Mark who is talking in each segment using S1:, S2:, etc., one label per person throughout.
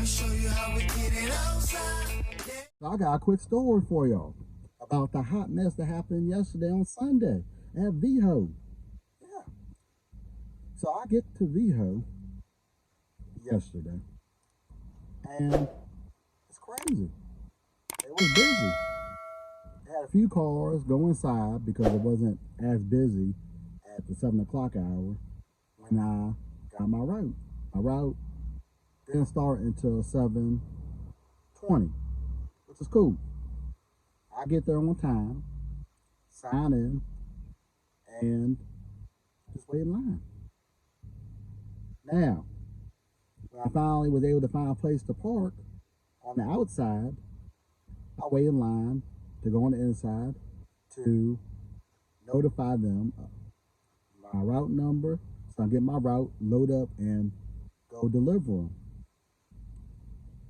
S1: So I got a quick story for y'all about the hot mess that happened yesterday on Sunday at Veho. Yeah. So I get to Veho yesterday, and it's crazy. It was busy. They had a few cars go inside because it wasn't as busy at the 7 o'clock hour when I got my route. My route didn't start until 7:20, which is cool. I get there on time, sign in, and just wait in line. Now, when I finally was able to find a place to park on the outside, I wait in line to go on the inside to notify them my route number, so I get my route, load up, and go deliver them.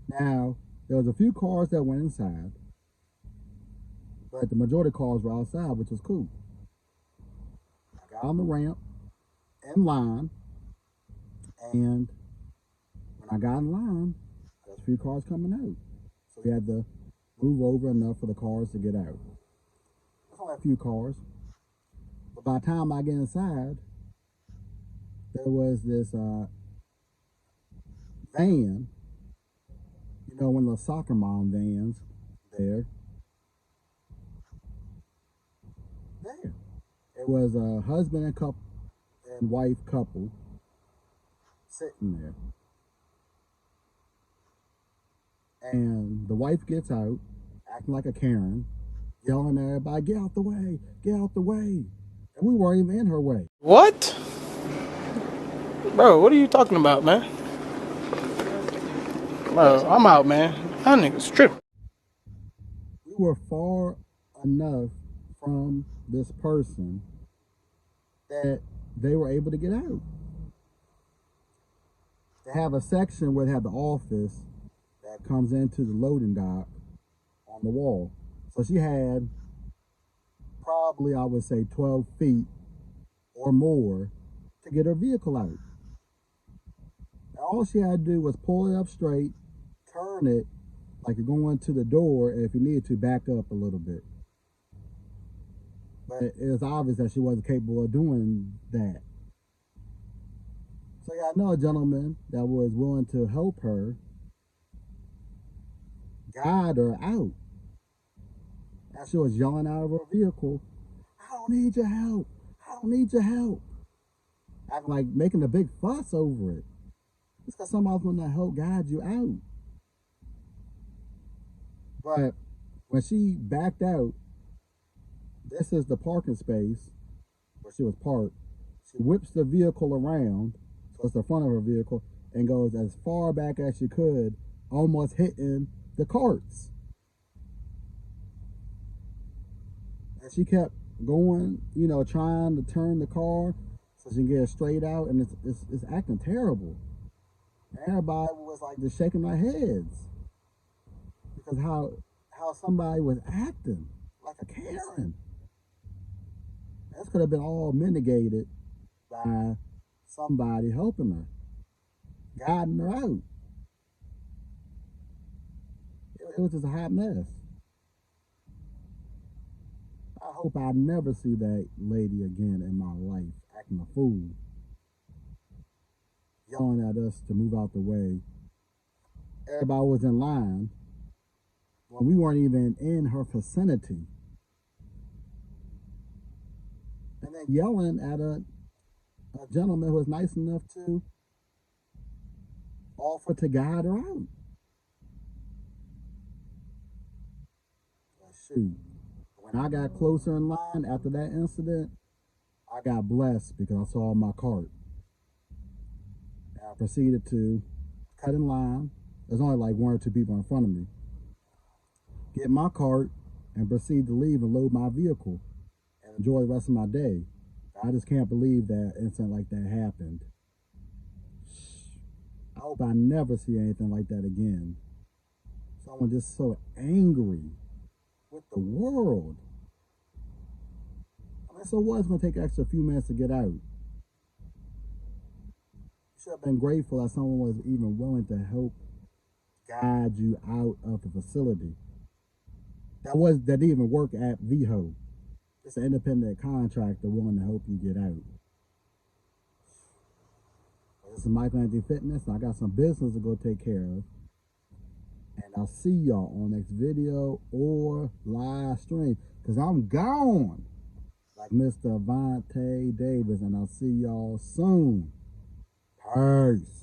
S1: Now, there was a few cars that went inside, but the majority of cars were outside, which was cool. I got on the ramp, in line, and when I got in line, there was a few cars coming out. So we had to move over enough for the cars to get out. There's only a few cars. But by the time I get inside, there was this van, you know, one of the soccer mom vans there. It was a husband and wife couple sitting there. And the wife gets out, acting like a Karen, yelling at everybody, get out the way, get out the way. And we weren't even in her way.
S2: What? Bro, what are you talking about, man? Bro, I'm out, man. That nigga's tripping.
S1: We were far enough from this person that they were able to get out. They have a section where they have the office that comes into the loading dock on the wall. So she had probably, I would say, 12 feet or more to get her vehicle out. And all she had to do was pull it up straight, turn it like you're going to the door, and if you needed to, back up a little bit. But it was obvious that she wasn't capable of doing that. So yeah, I know a gentleman that was willing to help her, guide her out. As she was yelling out of her vehicle, I don't need your help. I don't need your help. Acting like making a big fuss over it. It's because somebody's going to help guide you out. But when she backed out, this is the parking space where she was parked. She whips the vehicle around, so it's the front of her vehicle, and goes as far back as she could, almost hitting the carts. And she kept going, you know, trying to turn the car so she can get it straight out, and it's acting terrible. Everybody was like just shaking their heads because how somebody was acting like a Karen. This could have been all mitigated by somebody helping her, guiding her out. It was just a hot mess. I hope I never see that lady again in my life acting a fool, yelling at us to move out the way. Everybody was in line when we weren't even in her vicinity. And then yelling at a gentleman who was nice enough to offer to guide her out. Shoot. When I got closer in line after that incident, I got blessed because I saw my cart. I proceeded to cut in line. There's only like one or two people in front of me. Get my cart and proceed to leave and load my vehicle and enjoy the rest of my day. I just can't believe that incident like that happened. I hope I never see anything like that again. Someone just so angry with the world. I mean, so what? It's going to take an extra few minutes to get out. You should have been grateful that someone was even willing to help guide you out of the facility. That didn't even work at Veho. It's an independent contractor willing to help you get out. This is Michael Anthony Fitness. I got some business to go take care of. And I'll see y'all on next video or live stream. Because I'm gone. Like Mr. Vontae Davis. And I'll see y'all soon. Peace.